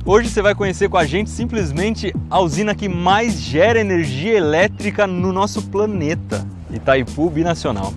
Hoje você vai conhecer com a gente simplesmente a usina que mais gera energia elétrica no nosso planeta, Itaipu Binacional.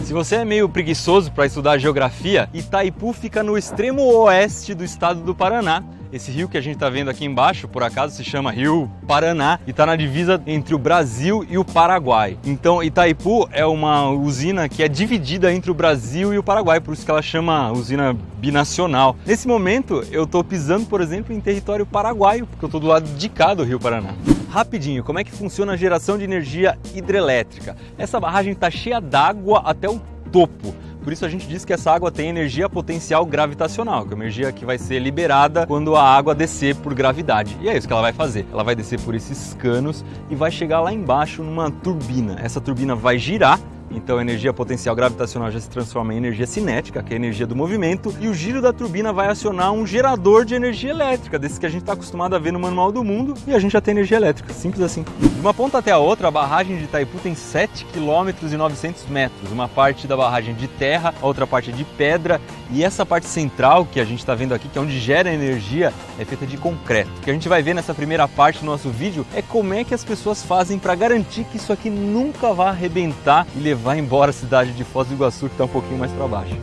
Se você é meio preguiçoso para estudar geografia, Itaipu fica no extremo oeste do estado do Paraná. Esse rio que a gente está vendo aqui embaixo, por acaso, se chama Rio Paraná e está na divisa entre o Brasil e o Paraguai. Então, Itaipu é uma usina que é dividida entre o Brasil e o Paraguai, por isso que ela chama usina binacional. Nesse momento, eu estou pisando, por exemplo, em território paraguaio, porque eu estou do lado de cá do Rio Paraná. Rapidinho, como é que funciona a geração de energia hidrelétrica? Essa barragem está cheia d'água até o topo. Por isso a gente diz que essa água tem energia potencial gravitacional, que é uma energia que vai ser liberada quando a água descer por gravidade. E é isso que ela vai fazer. Ela vai descer por esses canos e vai chegar lá embaixo numa turbina. Essa turbina vai girar, então a energia potencial gravitacional já se transforma em energia cinética, que é a energia do movimento, e o giro da turbina vai acionar um gerador de energia elétrica, desses que a gente está acostumado a ver no Manual do Mundo, e a gente já tem energia elétrica, simples assim. De uma ponta até a outra, a barragem de Itaipu tem 7,9 km. Uma parte da barragem de terra, a outra parte de pedra, e essa parte central que a gente está vendo aqui, que é onde gera energia, é feita de concreto. O que a gente vai ver nessa primeira parte do nosso vídeo é como é que as pessoas fazem para garantir que isso aqui nunca vai arrebentar e levar embora a cidade de Foz do Iguaçu, que está um pouquinho mais para baixo.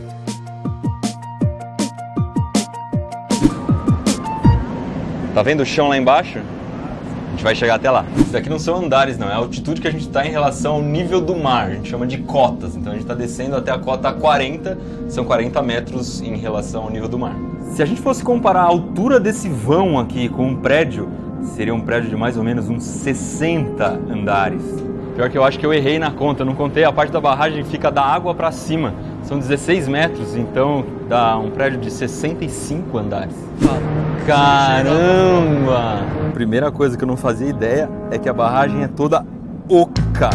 Tá vendo o chão lá embaixo? A gente vai chegar até lá. Isso daqui não são andares, não. É a altitude que a gente está em relação ao nível do mar. A gente chama de cotas. Então a gente está descendo até a cota 40. São 40 metros em relação ao nível do mar. Se a gente fosse comparar a altura desse vão aqui com um prédio, seria um prédio de mais ou menos uns 60 andares. Pior que eu acho que eu errei na conta, eu não contei, a parte da barragem fica da água para cima. São 16 metros, então dá um prédio de 65 andares. Caramba! A primeira coisa que eu não fazia ideia é que a barragem é toda oca.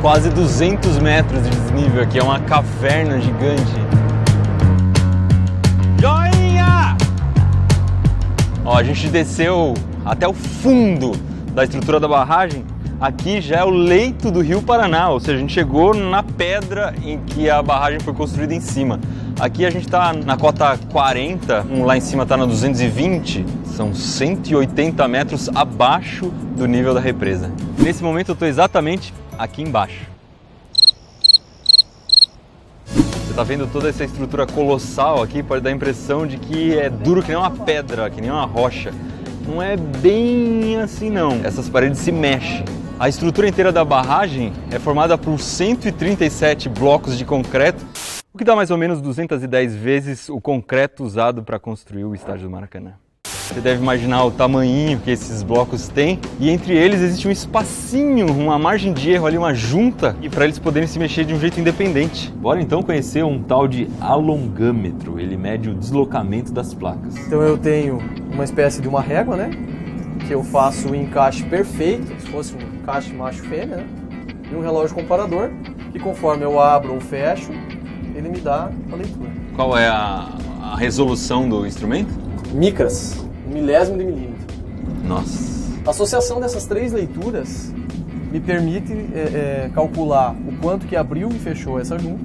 Quase 200 metros de desnível aqui, é uma caverna gigante. Joinha! Ó, a gente desceu até o fundo da estrutura da barragem. Aqui já é o leito do Rio Paraná, ou seja, a gente chegou na pedra em que a barragem foi construída em cima. Aqui a gente está na cota 40, lá em cima está na 220, são 180 metros abaixo do nível da represa. Nesse momento eu estou exatamente aqui embaixo. Você está vendo toda essa estrutura colossal aqui, pode dar a impressão de que é duro que nem uma pedra, que nem uma rocha. Não é bem assim não, essas paredes se mexem. A estrutura inteira da barragem é formada por 137 blocos de concreto, o que dá mais ou menos 210 vezes o concreto usado para construir o estádio do Maracanã. Você deve imaginar o tamanhinho que esses blocos têm, e entre eles existe um espacinho, uma margem de erro ali, uma junta, e para eles poderem se mexer de um jeito independente. Bora então conhecer um tal de alongâmetro, ele mede o deslocamento das placas. Então eu tenho uma espécie de uma régua, né? Que eu faço o encaixe perfeito, se fosse um encaixe macho-fêmea, né? E um relógio comparador, que conforme eu abro ou fecho, ele me dá a leitura. Qual é a resolução do instrumento? Micras, milésimo de milímetro. Nossa. A associação dessas três leituras me permite calcular o quanto que abriu e fechou essa junta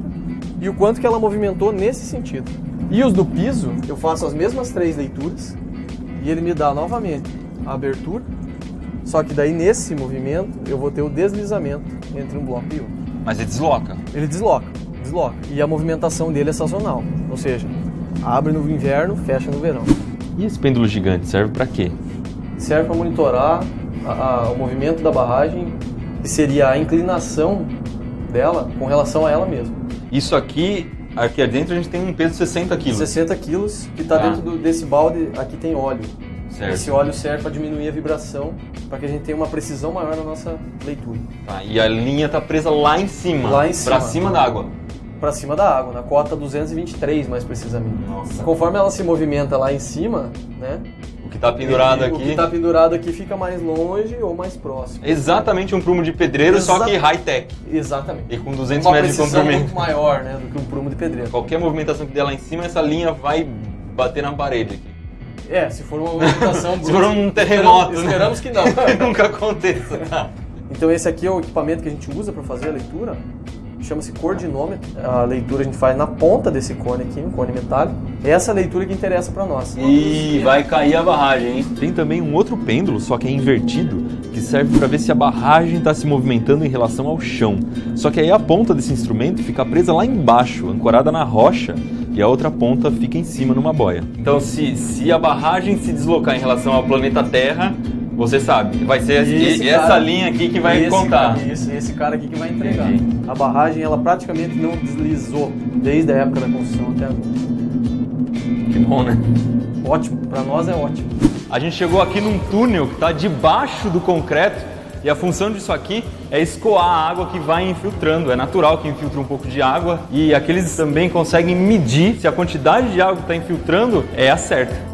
e o quanto que ela movimentou nesse sentido. E os do piso, eu faço as mesmas três leituras e ele me dá novamente a abertura, só que daí nesse movimento eu vou ter o deslizamento entre um bloco e outro. Mas ele desloca? Ele desloca. E a movimentação dele é sazonal, ou seja, abre no inverno, fecha no verão. E esse pêndulo gigante serve para quê? Serve para monitorar o movimento da barragem, que seria a inclinação dela com relação a ela mesma. Isso aqui dentro a gente tem um peso de 60 kg. 60 quilos, que está dentro desse balde, aqui tem óleo. Certo. Esse óleo serve para diminuir a vibração, para que a gente tenha uma precisão maior na nossa leitura. Tá, e a linha está presa lá em cima, para cima da água. Para cima da água, na cota 223 mais precisamente. Nossa. Conforme ela se movimenta lá em cima, né? O que está pendurado aqui. O que está pendurado aqui fica mais longe ou mais próximo. Exatamente um prumo de pedreiro, só que high-tech. Exatamente. E com 200 metros de comprimento. Muito maior, né, do que um prumo de pedreiro. Qualquer movimentação que der lá em cima, essa linha vai bater na parede aqui. Se for uma movimentação brusca. Se for um terremoto, esperamos que não. Que nunca aconteça. Então esse aqui é o equipamento que a gente usa para fazer a leitura. chama-se cordinômetro. A leitura a gente faz na ponta desse cone aqui, um cone metálico. Essa leitura que interessa para nós. E vai cair a barragem, hein? Tem também um outro pêndulo, só que é invertido, que serve para ver se a barragem está se movimentando em relação ao chão. Só que aí a ponta desse instrumento fica presa lá embaixo, ancorada na rocha, e a outra ponta fica em cima numa boia. Então se a barragem se deslocar em relação ao planeta Terra, você sabe, vai ser essa linha aqui que vai contar. Esse cara aqui que vai entregar. Entendi. A barragem, ela praticamente não deslizou desde a época da construção até agora. Que bom, né? Ótimo, para nós é ótimo. A gente chegou aqui num túnel que está debaixo do concreto e a função disso aqui é escoar a água que vai infiltrando. É natural que infiltre um pouco de água e aqueles também conseguem medir se a quantidade de água que está infiltrando é a certa.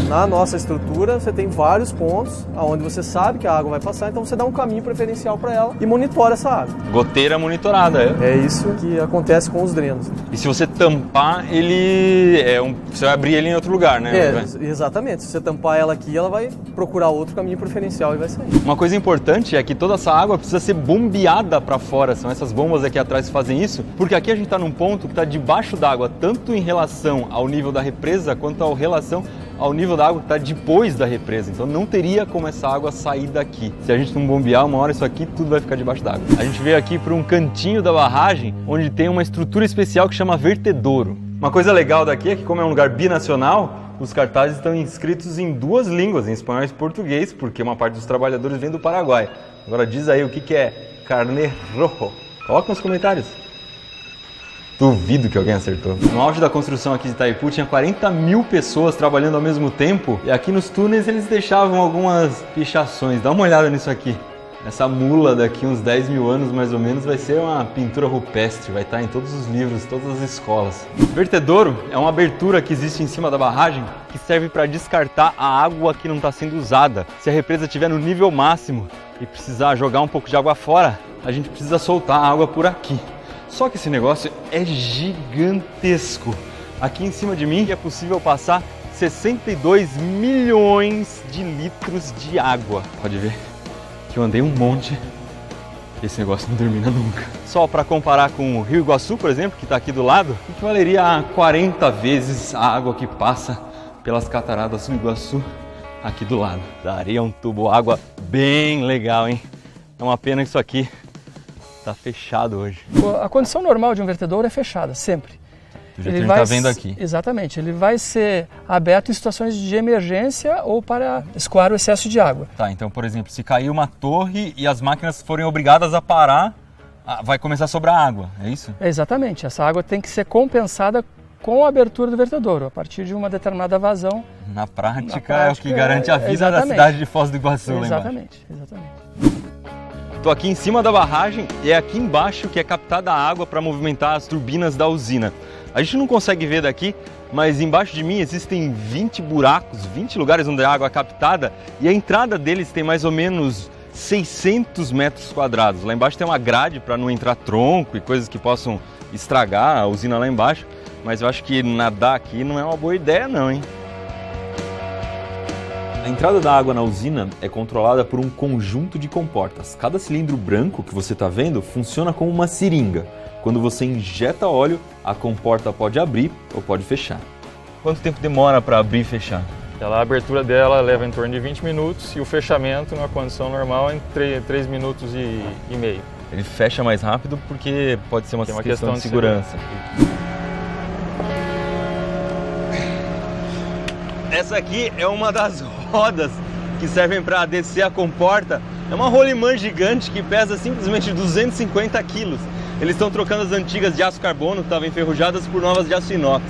Na nossa estrutura, você tem vários pontos onde você sabe que a água vai passar, então você dá um caminho preferencial para ela e monitora essa água. Goteira monitorada, é? É isso que acontece com os drenos. E se você tampar, você vai abrir ele em outro lugar, né? Exatamente. Se você tampar ela aqui, ela vai procurar outro caminho preferencial e vai sair. Uma coisa importante é que toda essa água precisa ser bombeada para fora. São essas bombas aqui atrás que fazem isso, porque aqui a gente está num ponto que está debaixo d'água, tanto em relação ao nível da represa, quanto em relação ao nível da água que está depois da represa. Então não teria como essa água sair daqui. Se a gente não bombear, uma hora isso aqui tudo vai ficar debaixo d'água. A gente veio aqui para um cantinho da barragem, onde tem uma estrutura especial que chama vertedouro. Uma coisa legal daqui é que, como é um lugar binacional, os cartazes estão inscritos em duas línguas, em espanhol e português, porque uma parte dos trabalhadores vem do Paraguai. Agora diz aí o que é carne rojo. Coloca nos comentários. Duvido que alguém acertou. No auge da construção aqui de Itaipu tinha 40 mil pessoas trabalhando ao mesmo tempo e aqui nos túneis eles deixavam algumas pichações. Dá uma olhada nisso aqui. Essa mula daqui uns 10 mil anos mais ou menos vai ser uma pintura rupestre, vai estar em todos os livros, todas as escolas. Vertedouro é uma abertura que existe em cima da barragem que serve para descartar a água que não está sendo usada. Se a represa estiver no nível máximo e precisar jogar um pouco de água fora, a gente precisa soltar a água por aqui. Só que esse negócio é gigantesco. Aqui em cima de mim é possível passar 62 milhões de litros de água. Pode ver que eu andei um monte e esse negócio não termina nunca. Só para comparar com o Rio Iguaçu, por exemplo, que está aqui do lado, equivaleria a 40 vezes a água que passa pelas cataratas do Iguaçu aqui do lado. Daria um tubo água bem legal, hein? É uma pena que isso aqui está fechado hoje. A condição normal de um vertedouro é fechada, sempre. Do jeito que a gente está vendo aqui. Exatamente. Ele vai ser aberto em situações de emergência ou para escoar o excesso de água. Tá, então, por exemplo, se cair uma torre e as máquinas forem obrigadas a parar, vai começar a sobrar água, é isso? Exatamente. Essa água tem que ser compensada com a abertura do vertedouro, a partir de uma determinada vazão. Na prática é o que garante a vida da cidade de Foz do Iguaçu. Exatamente. Estou aqui em cima da barragem e é aqui embaixo que é captada a água para movimentar as turbinas da usina. A gente não consegue ver daqui, mas embaixo de mim existem 20 buracos, 20 lugares onde a água é captada e a entrada deles tem mais ou menos 600 metros quadrados. Lá embaixo tem uma grade para não entrar tronco e coisas que possam estragar a usina lá embaixo, mas eu acho que nadar aqui não é uma boa ideia não, hein? A entrada da água na usina é controlada por um conjunto de comportas. Cada cilindro branco que você está vendo funciona como uma seringa. Quando você injeta óleo, a comporta pode abrir ou pode fechar. Quanto tempo demora para abrir e fechar? A abertura dela leva em torno de 20 minutos e o fechamento, numa condição normal, em 3 minutos e meio. Ele fecha mais rápido porque pode ser uma questão de segurança. Essa aqui é uma das rodas que servem para descer a comporta. É uma rolimã gigante que pesa simplesmente 250 quilos. Eles estão trocando as antigas de aço carbono, que estavam enferrujadas, por novas de aço inox.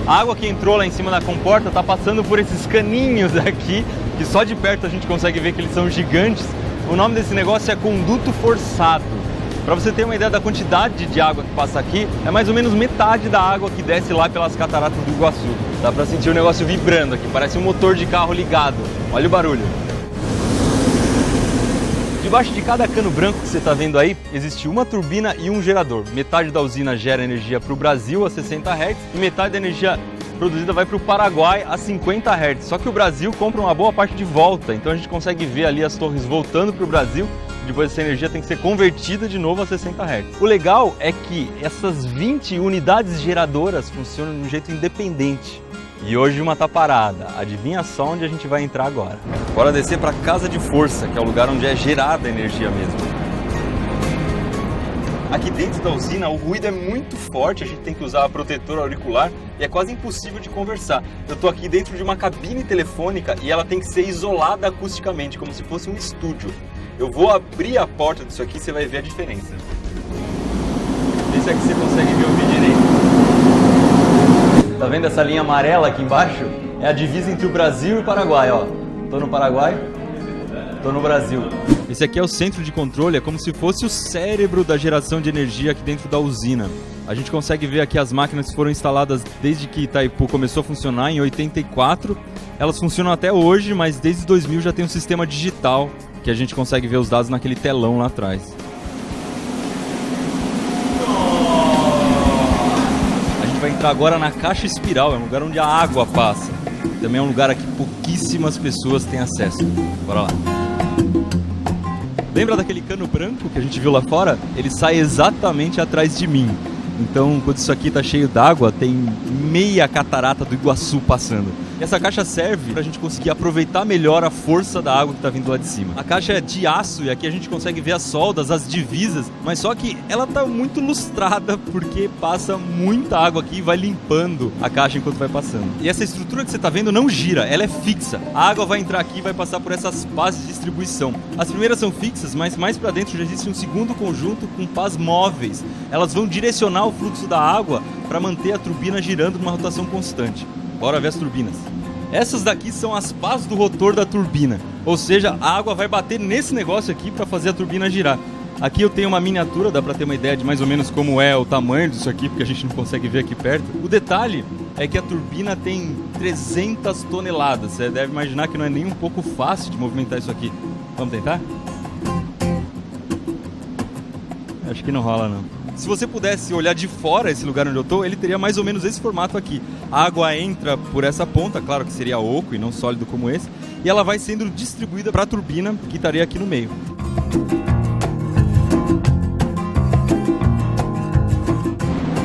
A água que entrou lá em cima da comporta está passando por esses caninhos aqui, que só de perto a gente consegue ver que eles são gigantes. O nome desse negócio é conduto forçado. Para você ter uma ideia da quantidade de água que passa aqui, é mais ou menos metade da água que desce lá pelas cataratas do Iguaçu. Dá para sentir o negócio vibrando aqui, parece um motor de carro ligado. Olha o barulho. Debaixo de cada cano branco que você está vendo aí, existe uma turbina e um gerador. Metade da usina gera energia para o Brasil a 60 Hz e metade da energia produzida vai para o Paraguai a 50 Hz. Só que o Brasil compra uma boa parte de volta, então a gente consegue ver ali as torres voltando para o Brasil. Depois essa energia tem que ser convertida de novo a 60 Hz. O legal é que essas 20 unidades geradoras funcionam de um jeito independente. E hoje uma tá parada. Adivinha só onde a gente vai entrar agora? Bora descer para a casa de força, que é o lugar onde é gerada a energia mesmo. Aqui dentro da usina o ruído é muito forte, a gente tem que usar protetor auricular e é quase impossível de conversar. Eu tô aqui dentro de uma cabine telefônica e ela tem que ser isolada acusticamente, como se fosse um estúdio. Eu vou abrir a porta disso aqui e você vai ver a diferença. Esse aqui você consegue me ouvir direito. Tá vendo essa linha amarela aqui embaixo? É a divisa entre o Brasil e o Paraguai, ó. Tô no Paraguai, tô no Brasil. Esse aqui é o centro de controle, é como se fosse o cérebro da geração de energia aqui dentro da usina. A gente consegue ver aqui as máquinas que foram instaladas desde que Itaipu começou a funcionar, em 84. Elas funcionam até hoje, mas desde 2000 já tem um sistema digital, que a gente consegue ver os dados naquele telão lá atrás. A gente vai entrar agora na caixa espiral, é um lugar onde a água passa. Também é um lugar a que pouquíssimas pessoas têm acesso. Bora lá. Lembra daquele cano branco que a gente viu lá fora? Ele sai exatamente atrás de mim. Então, quando isso aqui está cheio d'água, tem meia catarata do Iguaçu passando. E essa caixa serve para a gente conseguir aproveitar melhor a força da água que está vindo lá de cima. A caixa é de aço e aqui a gente consegue ver as soldas, as divisas, mas só que ela está muito lustrada porque passa muita água aqui e vai limpando a caixa enquanto vai passando. E essa estrutura que você está vendo não gira, ela é fixa. A água vai entrar aqui e vai passar por essas pás de distribuição. As primeiras são fixas, mas mais para dentro já existe um segundo conjunto com pás móveis. Elas vão direcionar o fluxo da água para manter a turbina girando numa rotação constante. Bora ver as turbinas. Essas daqui são as pás do rotor da turbina, ou seja, a água vai bater nesse negócio aqui para fazer a turbina girar. Aqui eu tenho uma miniatura, dá para ter uma ideia de mais ou menos como é o tamanho disso aqui, porque a gente não consegue ver aqui perto. O detalhe é que a turbina tem 300 toneladas, você deve imaginar que não é nem um pouco fácil de movimentar isso aqui. Vamos tentar? Acho que não rola não. Se você pudesse olhar de fora esse lugar onde eu estou, ele teria mais ou menos esse formato aqui. A água entra por essa ponta, claro que seria oco e não sólido como esse, e ela vai sendo distribuída para a turbina, que estaria aqui no meio.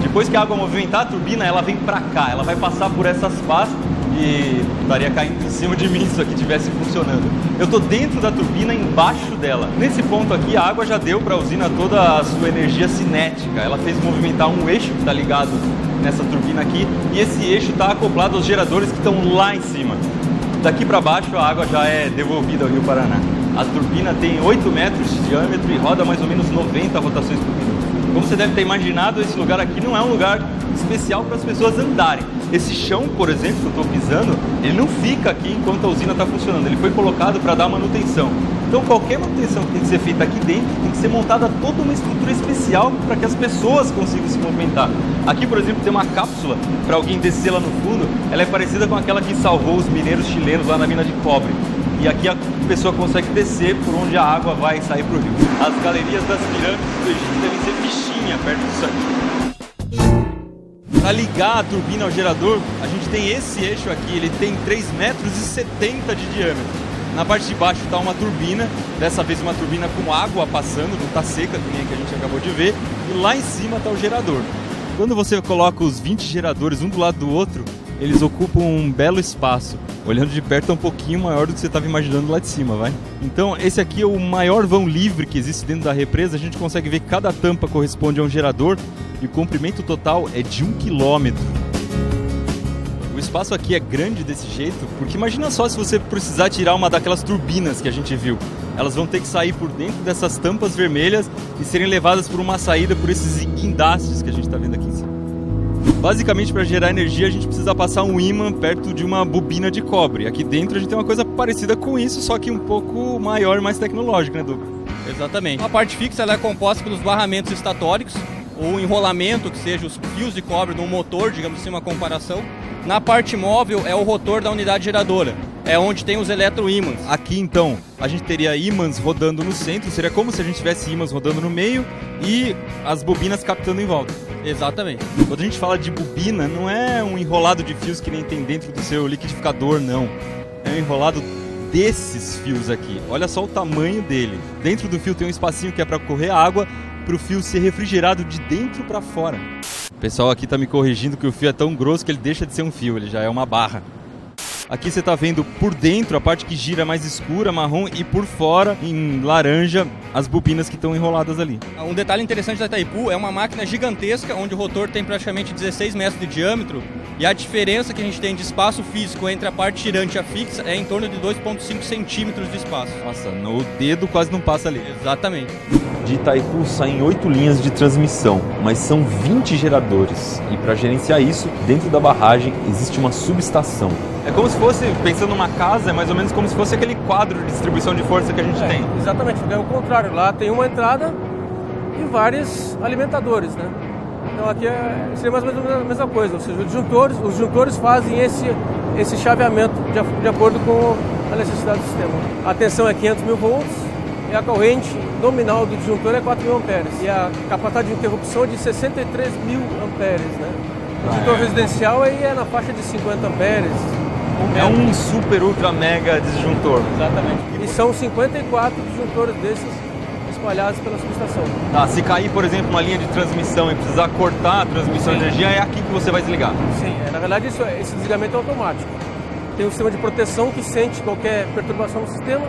Depois que a água movimentar a turbina, ela vem para cá, ela vai passar por essas pás e estaria caindo em cima de mim se isso aqui estivesse funcionando. Eu estou dentro da turbina, embaixo dela. Nesse ponto aqui, a água já deu para a usina toda a sua energia cinética. Ela fez movimentar um eixo que está ligado nessa turbina aqui, e esse eixo está acoplado aos geradores que estão lá em cima. Daqui para baixo, a água já é devolvida ao Rio Paraná. A turbina tem 8 metros de diâmetro e roda mais ou menos 90 rotações por minuto. Como você deve ter imaginado, esse lugar aqui não é um lugar especial para as pessoas andarem. Esse chão, por exemplo, que eu estou pisando, ele não fica aqui enquanto a usina está funcionando. Ele foi colocado para dar manutenção. Então, qualquer manutenção que tem que ser feita aqui dentro, tem que ser montada toda uma estrutura especial para que as pessoas consigam se movimentar. Aqui, por exemplo, tem uma cápsula para alguém descer lá no fundo. Ela é parecida com aquela que salvou os mineiros chilenos lá na mina de cobre. E aqui a pessoa consegue descer por onde a água vai sair para o rio. As galerias das pirâmides do Egito devem ser fichinha perto disso aqui. Para ligar a turbina ao gerador, a gente tem esse eixo aqui, ele tem 3,70 metros de diâmetro. Na parte de baixo está uma turbina, dessa vez uma turbina com água passando, não está seca, que nem a que a gente acabou de ver. E lá em cima está o gerador. Quando você coloca os 20 geradores um do lado do outro, eles ocupam um belo espaço. Olhando de perto é um pouquinho maior do que você estava imaginando lá de cima, vai? Então esse aqui é o maior vão livre que existe dentro da represa. A gente consegue ver que cada tampa corresponde a um gerador e o comprimento total é de 1 quilômetro. O espaço aqui é grande desse jeito, porque imagina só se você precisar tirar uma daquelas turbinas que a gente viu. Elas vão ter que sair por dentro dessas tampas vermelhas e serem levadas por uma saída por esses guindastes que a gente está vendo aqui em cima. Basicamente, para gerar energia, a gente precisa passar um ímã perto de uma bobina de cobre. Aqui dentro a gente tem uma coisa parecida com isso, só que um pouco maior e mais tecnológica, né, Douglas? Exatamente. A parte fixa ela é composta pelos barramentos estatóricos, ou enrolamento, que seja os fios de cobre de um motor, digamos assim, uma comparação. Na parte móvel é o rotor da unidade geradora, é onde tem os eletroímãs. Aqui então a gente teria ímãs rodando no centro, seria como se a gente tivesse ímãs rodando no meio e as bobinas captando em volta. Exatamente. Quando a gente fala de bobina, não é um enrolado de fios que nem tem dentro do seu liquidificador, não. É um enrolado desses fios aqui. Olha só o tamanho dele. Dentro do fio tem um espacinho que é para correr água, para o fio ser refrigerado de dentro para fora. O pessoal aqui está me corrigindo que o fio é tão grosso que ele deixa de ser um fio, ele já é uma barra. Aqui você está vendo por dentro a parte que gira mais escura, marrom, e por fora, em laranja, as bobinas que estão enroladas ali. Um detalhe interessante da Itaipu é uma máquina gigantesca, onde o rotor tem praticamente 16 metros de diâmetro, e a diferença que a gente tem de espaço físico entre a parte girante e a fixa é em torno de 2,5 centímetros de espaço. Nossa, no dedo quase não passa ali. Exatamente. De Itaipu saem 8 linhas de transmissão, mas são 20 geradores. E para gerenciar isso, dentro da barragem existe uma subestação. É como se fosse, pensando numa casa, é mais ou menos como se fosse aquele quadro de distribuição de força que a gente tem. Exatamente, é o contrário. Lá tem uma entrada e vários alimentadores, né? Então aqui seria mais ou menos a mesma coisa, ou seja, os disjuntores fazem esse chaveamento de acordo com a necessidade do sistema. A tensão é 500 mil volts e a corrente nominal do disjuntor é 4 mil amperes. E a capacidade de interrupção é de 63 mil amperes, né? O disjuntor residencial aí é na faixa de 50 amperes. É um super ultra mega disjuntor. Exatamente. E são 54 disjuntores desses espalhados pela subestação. Tá, se cair, por exemplo, uma linha de transmissão e precisar cortar a transmissão de energia, é aqui que você vai desligar. Sim, na verdade esse desligamento é automático. Tem um sistema de proteção que sente qualquer perturbação no sistema.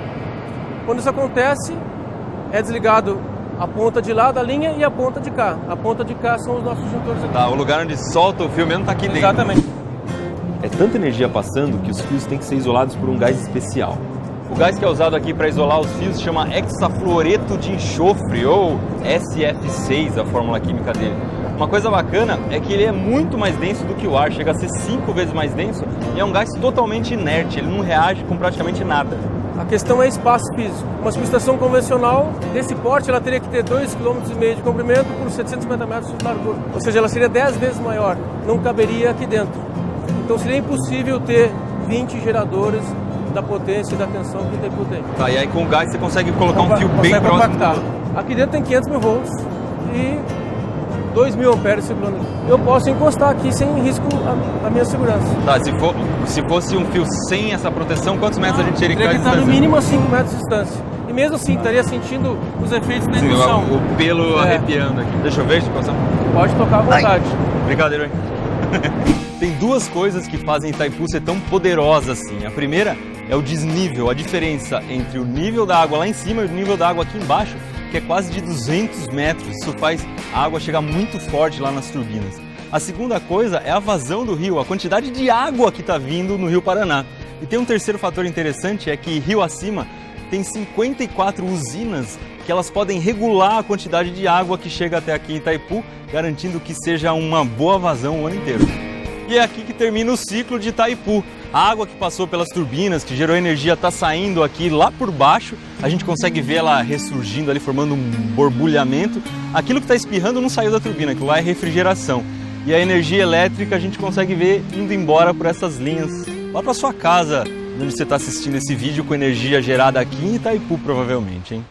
Quando isso acontece, é desligado a ponta de lá da linha e a ponta de cá. A ponta de cá são os nossos disjuntores aqui. Tá, o lugar onde solta o fio mesmo tá aqui dentro. Exatamente. É tanta energia passando que os fios têm que ser isolados por um gás especial. O gás que é usado aqui para isolar os fios chama hexafluoreto de enxofre, ou SF6, a fórmula química dele. Uma coisa bacana é que ele é muito mais denso do que o ar, chega a ser 5 vezes mais denso, e é um gás totalmente inerte, ele não reage com praticamente nada. A questão é espaço físico. Uma subestação convencional desse porte, ela teria que ter 2,5 km de comprimento por 750 metros de largura. Ou seja, ela seria 10 vezes maior, não caberia aqui dentro. Então seria impossível ter 20 geradores da potência e da tensão que o Itaipu tem. Tá, e aí com o gás você consegue colocar um fio bem próximo. Compactar. Aqui dentro tem 500 mil volts e 2 mil amperes circulando. Eu posso encostar aqui sem risco à minha segurança. Tá, se fosse um fio sem essa proteção, quantos metros a gente teria que estar de distância? No mínimo a 5 metros de distância. E mesmo assim, estaria sentindo os efeitos da indução. O pelo arrepiando aqui. Deixa eu ver, deixa eu passar. Pode tocar à vontade. Brincadeira, hein? Tem duas coisas que fazem Itaipu ser tão poderosa assim. A primeira é o desnível, a diferença entre o nível da água lá em cima e o nível da água aqui embaixo, que é quase de 200 metros. Isso faz a água chegar muito forte lá nas turbinas. A segunda coisa é a vazão do rio, a quantidade de água que está vindo no Rio Paraná. E tem um terceiro fator interessante, é que rio acima tem 54 usinas que elas podem regular a quantidade de água que chega até aqui em Itaipu, garantindo que seja uma boa vazão o ano inteiro. E é aqui que termina o ciclo de Itaipu. A água que passou pelas turbinas, que gerou energia, está saindo aqui lá por baixo. A gente consegue ver ela ressurgindo ali, formando um borbulhamento. Aquilo que está espirrando não saiu da turbina, aquilo lá é refrigeração. E a energia elétrica a gente consegue ver indo embora por essas linhas, lá para sua casa, onde você está assistindo esse vídeo com energia gerada aqui em Itaipu, provavelmente, hein?